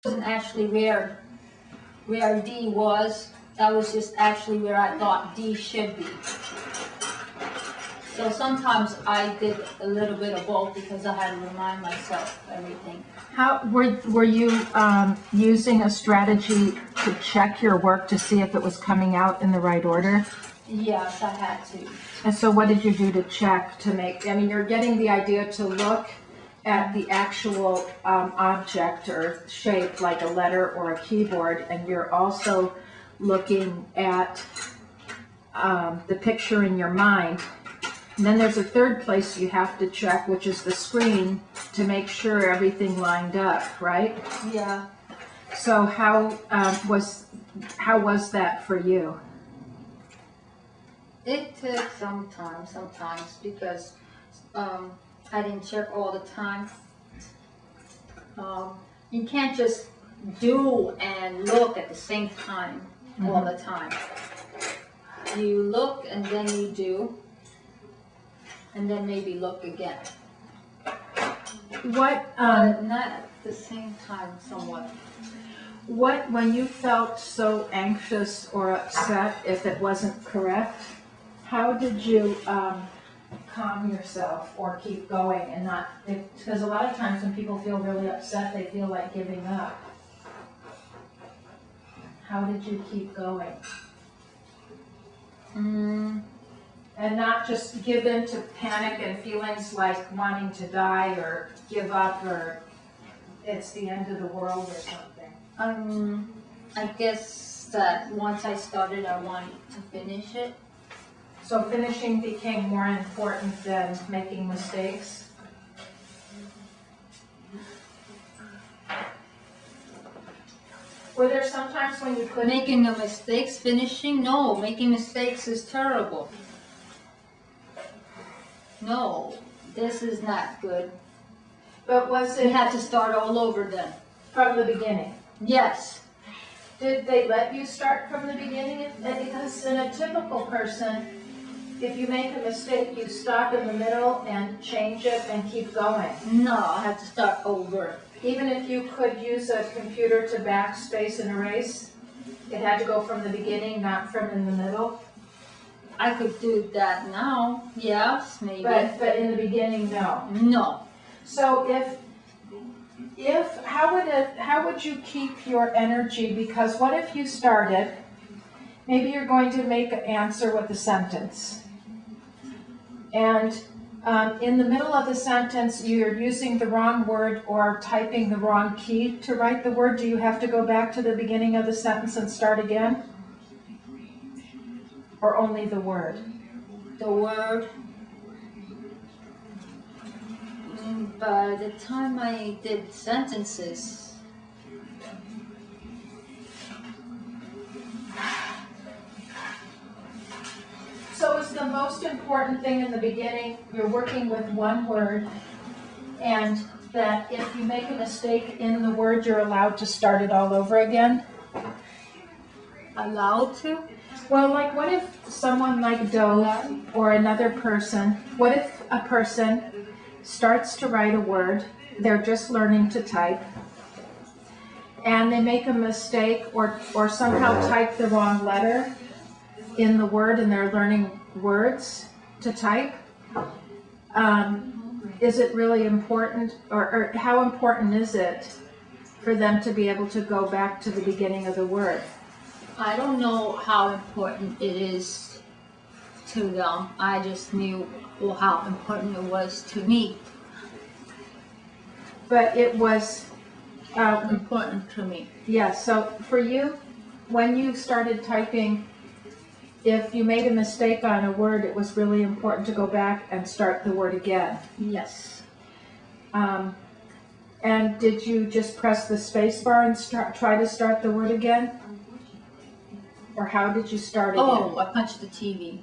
Wasn't actually where D was. That was just actually where I thought D should be. So sometimes I did a little bit of both because I had to remind myself everything. How were you using a strategy to check your work to see if it was coming out in the right order? Yes, I had to. And so what did you do to check to make, I mean, you're getting the idea to look at the actual object or shape like a letter or a keyboard, and you're also looking at the picture in your mind. And then there's a third place you have to check, which is the screen, to make sure everything lined up, right? Yeah. So how was that for you? It took some time sometimes because I didn't check all the time. You can't just do and look at the same time all the time. You look and then you do, and then maybe look again. What Not at the same time, somewhat. What, when you felt so anxious or upset if it wasn't correct, how did you calm yourself or keep going and not, because a lot of times when people feel really upset, they feel like giving up. How did you keep going? And not just give in to panic and feelings like wanting to die or give up or it's the end of the world or something. I guess that once I started, I wanted to finish it. So finishing became more important than making mistakes? Were there sometimes when you couldn't? Making the mistakes, finishing? No, making mistakes is terrible. No, this is not good. But was We it had to start all over then. from the beginning? Yes. Did they let you start from the beginning? Because in a typical person, if you make a mistake, you stop in the middle and change it and keep going. No, I had to start over. Even if you could use a computer to backspace and erase, it had to go from the beginning, not from in the middle. I could do that now. Yes, maybe. But in the beginning, no. No. So how would you keep your energy? Because what if you started, maybe you're going to make an answer with a sentence. And in the middle of the sentence, you're using the wrong word or typing the wrong key to write the word. Do you have to go back to the beginning of the sentence and start again? Or only the word? The word. By the time I did sentences, so is the most important thing in the beginning, you're working with one word, and that if you make a mistake in the word, you're allowed to start it all over again? allowed to? Well, like what if someone like Doe or another person, what if a person starts to write a word, they're just learning to type, and they make a mistake or somehow type the wrong letter in the word and they're learning words to type? Is it really important, or how important is it for them to be able to go back to the beginning of the word? I don't know how important it is to them. I just knew how important it was to me. But it was Important to me. yeah, so for you, when you started typing, if you made a mistake on a word, it was really important to go back and start the word again. Yes. And did you just press the space bar and try to start the word again? Or how did you start again? Oh, I punched the TV.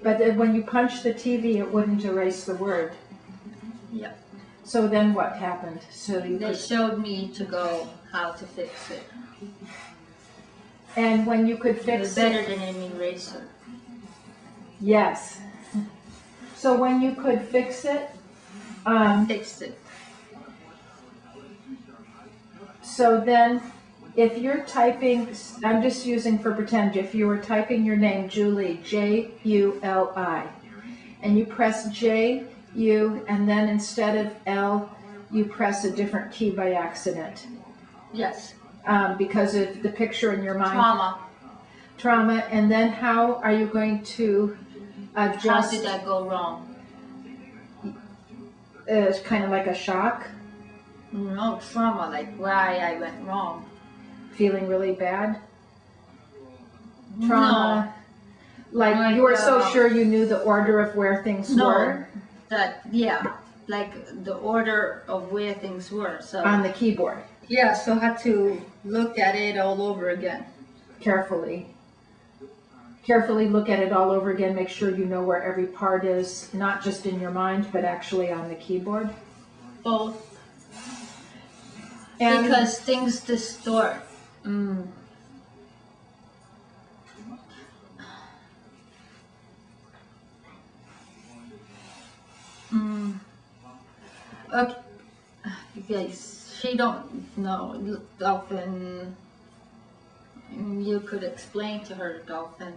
But then when you punched the TV, it wouldn't erase the word. Yep. So then what happened? So you They could, showed me to go how to fix it. and when you could It fix was it, better than an eraser. yes. So when you could fix it, Fixed it. So then, if you're typing, I'm just using for pretend, if you were typing your name, Julie, J-U-L-I, and you press J, U, and then instead of L, you press a different key by accident. Yes. Because of the picture in your mind. Trauma. And then how are you going to adjust? How did that go wrong? It's kind of like a shock. No, trauma, like why I went wrong. Feeling really bad. Trauma. No. Like you were so sure you knew the order of where things were. Like the order of where things were. So on the keyboard. Yeah, so I had to look at it all over again. Carefully look at it all over again. Make sure you know where every part is, not just in your mind, but actually on the keyboard. Both. And because things distort. Okay. You guys, she don't know Dolphin. You could explain to her, Dolphin.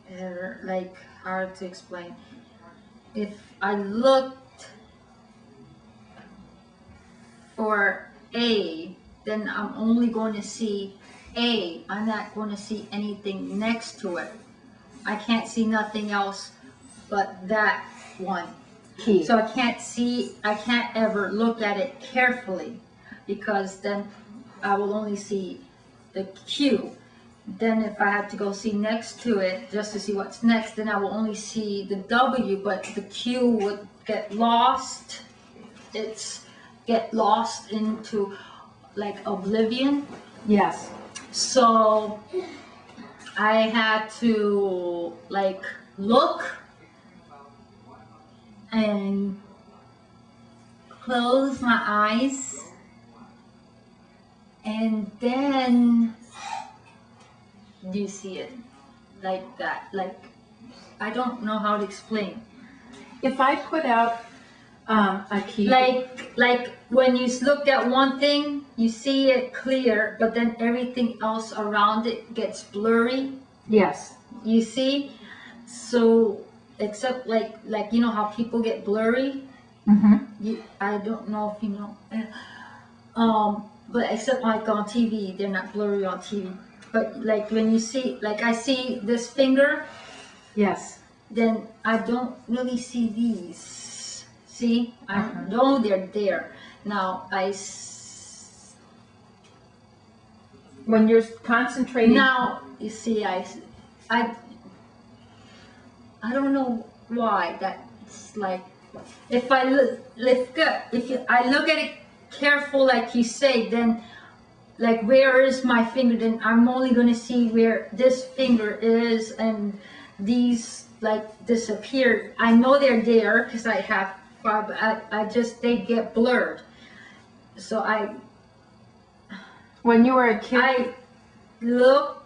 They're like hard to explain. If I looked for A, then I'm only going to see A. I'm not going to see anything next to it. I can't see nothing else but that one. key. So I can't ever look at it carefully, because then I will only see the Q. Then if I have to go see next to it just to see what's next, then I will only see the W, but the Q would get lost. Get lost into like oblivion. Yes. So I had to like look and close my eyes, and then you see it like that. Like, I don't know how to explain. If I put out a key, like when you look at one thing, you see it clear, but then everything else around it gets blurry. yes, You see? So except like you know how people get blurry. I don't know if you know. But except like on TV, they're not blurry on TV. But like when you see, like I see this finger, yes, then I don't really see these. See, I know they're there. Now when you're concentrating. now you see I don't know why that's like. If I look at it careful, like you say, then like where is my finger? Then I'm only going to see where this finger is, and these like disappeared. I know they're there because I have five, but I just they get blurred. So When you were a kid, I look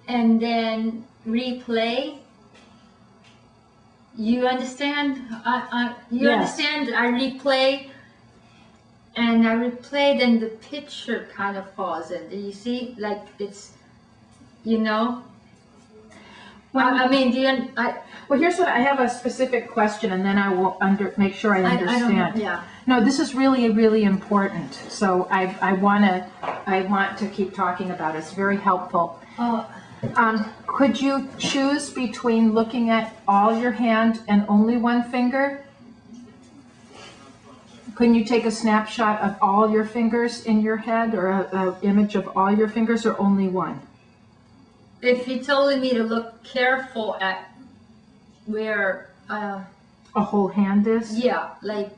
and then replay. You understand? You Yes. understand? I replay, and I replay, then the picture kind of falls in. Do you see? Like it's, you know. I mean, well, here's what I have a specific question, and then I will make sure I understand. I don't know. Yeah. No, this is really, really important. So I want to keep talking about it. It's very helpful. Could you choose between looking at all your hand and only one finger? Couldn't you take a snapshot of all your fingers in your head, or an image of all your fingers, or only one? If you're telling me to look careful at where, a whole hand is? yeah, like.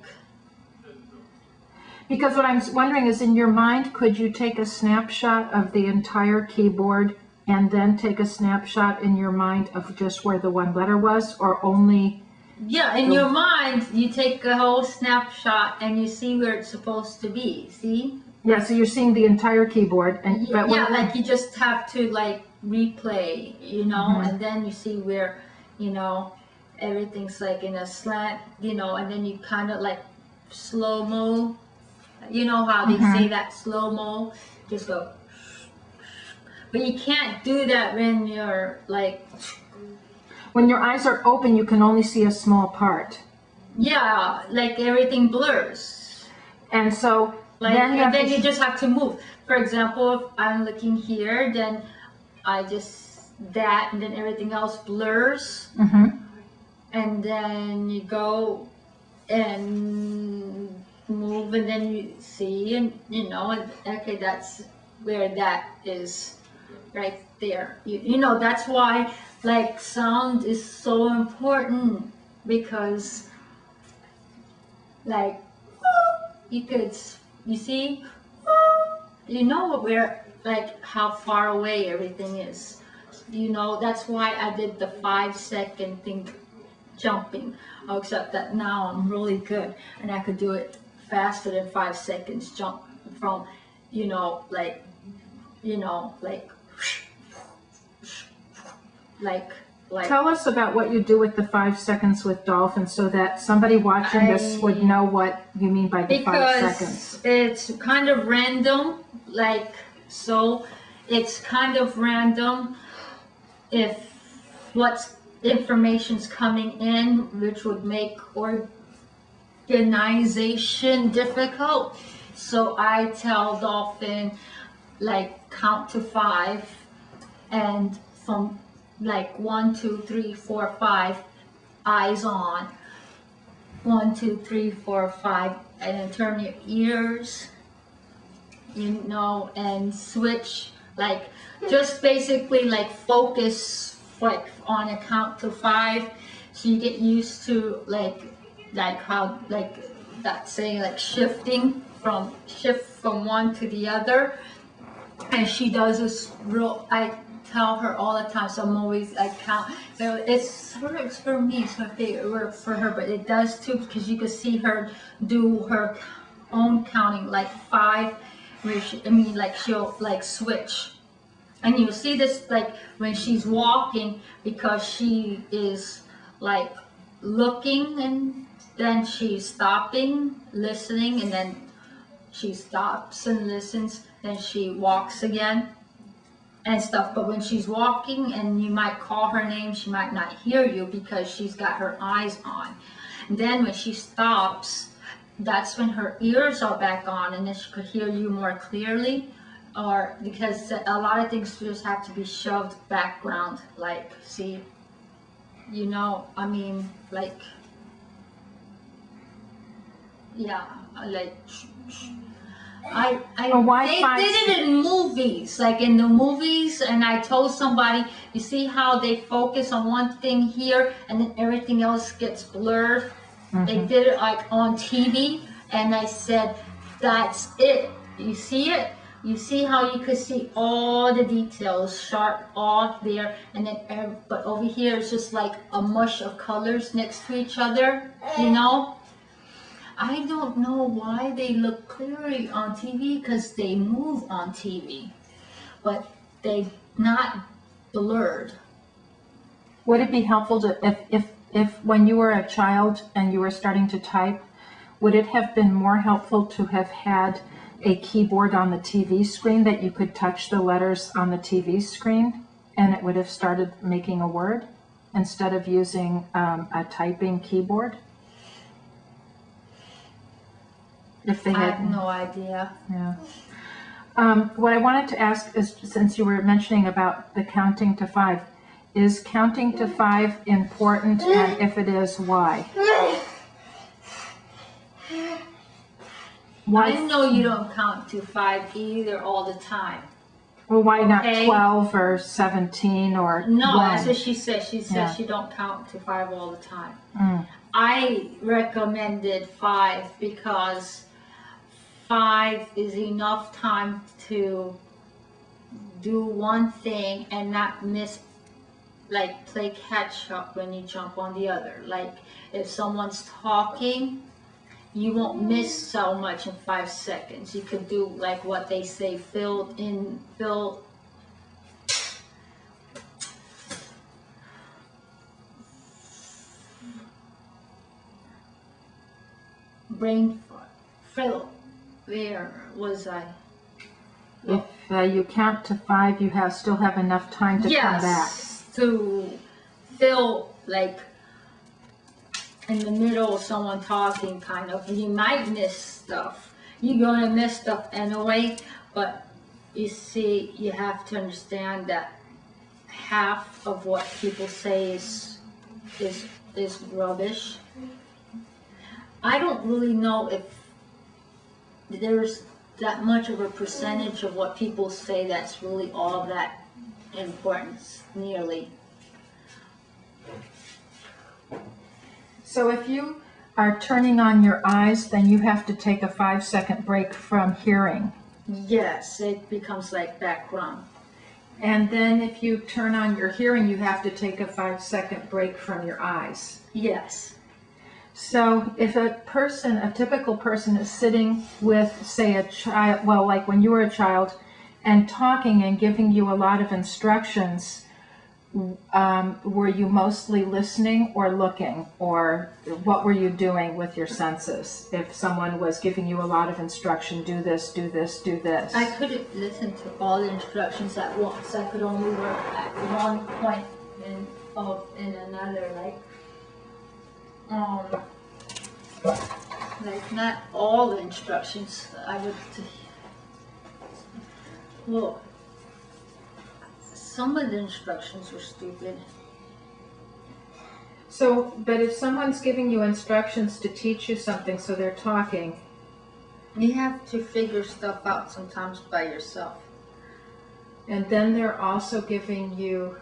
Because what I'm wondering is, in your mind, could you take a snapshot of the entire keyboard and then take a snapshot in your mind of just where the one letter was, or only? Yeah, in your mind, you take a whole snapshot and you see where it's supposed to be. See? Yeah, so you're seeing the entire keyboard, and like you just have to like replay, you know, and then you see where, you know, everything's like in a slant, you know, and then you kind of like slow-mo. You know how they say that slow-mo? Just go. But you can't do that when you're like... When your eyes are open, you can only see a small part. Yeah, like everything blurs. And so like, then you just have to move. For example, if I'm looking here, then I just that, and then everything else blurs. And then you go and move, and then you see, and you know, and, okay, that's where that is, right there. You know, that's why like sound is so important, because like you see, you know where, like how far away everything is. You know, that's why I did the 5-second thing, jumping. Oh, except that now I'm really good and I could do it faster than 5 seconds, jump from, you know, like Tell us about what you do with the 5 seconds with dolphins, so that somebody watching this would know what you mean by the 5 seconds. Because it's kind of random, like, so it's kind of random if what's information's coming in, which would make organization difficult. So I tell dolphin, like, count to 5, and from like 1, 2, 3, 4, 5, eyes on. 1, 2, 3, 4, 5, and then turn your ears, you know, and switch, like, just basically like focus like on a count to 5, so you get used to like how, like that saying, like shift from one to the other. And she does this real, I tell her all the time, so I'm always like count. So it's for me, it's my favorite word for her, but it does too, because you can see her do her own counting, like 5, where she'll like switch. And you'll see this like when she's walking, because she is like looking, and then she's stopping, listening, and then she stops and listens, then she walks again and stuff. But when she's walking and you might call her name, she might not hear you because she's got her eyes on. And then when she stops, that's when her ears are back on, and then she could hear you more clearly. Or because a lot of things just have to be shoved background, like, see, you know, I mean, like, yeah, like, they did it in movies, like in the movies, and I told somebody, you see how they focus on one thing here and then everything else gets blurred? They did it like on TV, and I said, that's it. You see it? You see how you could see all the details sharp off there, and then but over here it's just like a mush of colors next to each other, you know? I don't know why they look clearly on TV, because they move on TV, but they not blurred. Would it be helpful to, if when you were a child and you were starting to type, would it have been more helpful to have had a keyboard on the TV screen that you could touch the letters on the TV screen and it would have started making a word, instead of using a typing keyboard? If they had, I have no idea. Yeah. What I wanted to ask is, since you were mentioning about the counting to 5, is counting to 5 important, and if it is, why? I know you don't count to 5 either all the time. Well, why not 12 or 17 or No, 1? that's what she said. She said she don't count to 5 all the time. I recommended 5 because 5 is enough time to do one thing and not miss, like play catch up when you jump on the other. Like if someone's talking, you won't miss so much in 5 seconds. You could do like what they say, fill brain fill. Where was I? If you count to 5, you still have enough time to come back. Yes, to feel like in the middle of someone talking, kind of. You might miss stuff. You're gonna miss stuff anyway, but you see, you have to understand that half of what people say is rubbish. I don't really know if there's that much of a percentage of what people say that's really all that important, nearly. So if you are turning on your eyes, then you have to take a 5-second break from hearing. Yes, it becomes like background. And then if you turn on your hearing, you have to take a 5-second break from your eyes. Yes. So if a typical person is sitting with, say, a child, well, like when you were a child, and talking and giving you a lot of instructions, were you mostly listening or looking, or what were you doing with your senses? If someone was giving you a lot of instruction, do this, do this, do this. I couldn't listen to all the instructions at once. I could only work at one point in another, like not all the instructions. I would, well, some of the instructions were stupid. So, but if someone's giving you instructions to teach you something, so they're talking, you have to figure stuff out sometimes by yourself. And then they're also giving you,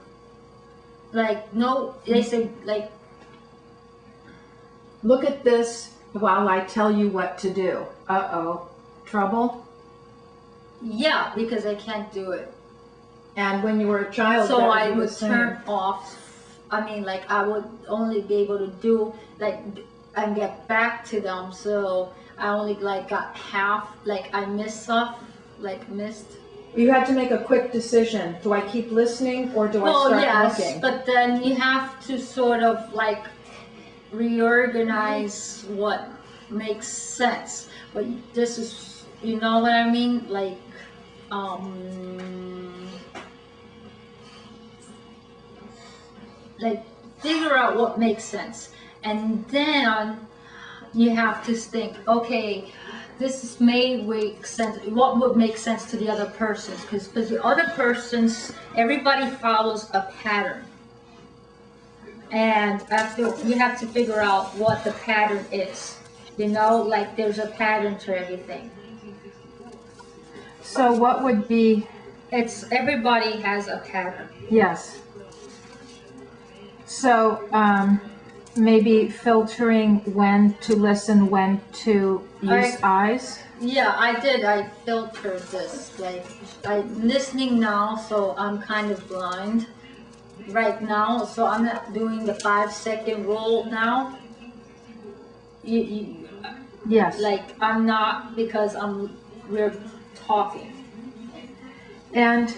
like, no, they say, like, look at this while I tell you what to do. Uh-oh, trouble? yeah, because I can't do it. And when you were a child, So that was I the would same. turn off. I mean, like, I would only be able to do, like, and get back to them. So I only, like, got half, like, I missed stuff, like, missed. You had to make a quick decision. Do I keep listening or do I start yes, looking? but then you have to sort of, like, reorganize what makes sense. But this is, you know what I mean? Like, figure out what makes sense, and then you have to think, okay, this may make sense. What would make sense to the other persons? Because the other persons, everybody follows a pattern, and you have to figure out what the pattern is. You know, like there's a pattern to everything. So what would be? Everybody has a pattern. Yes. So maybe filtering when to listen, when to use eyes? Yeah, I did. I filtered this. Like, I'm listening now, so I'm kind of blind right now. So I'm not doing the 5-second rule now. Yes. Like, I'm not, because we're talking. And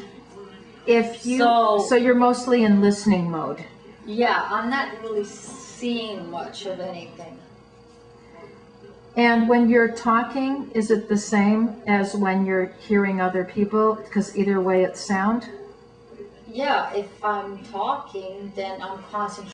if you, so you're mostly in listening mode. Yeah, I'm not really seeing much of anything. And when you're talking, is it the same as when you're hearing other people? Because either way it's sound? Yeah, if I'm talking, then I'm concentrating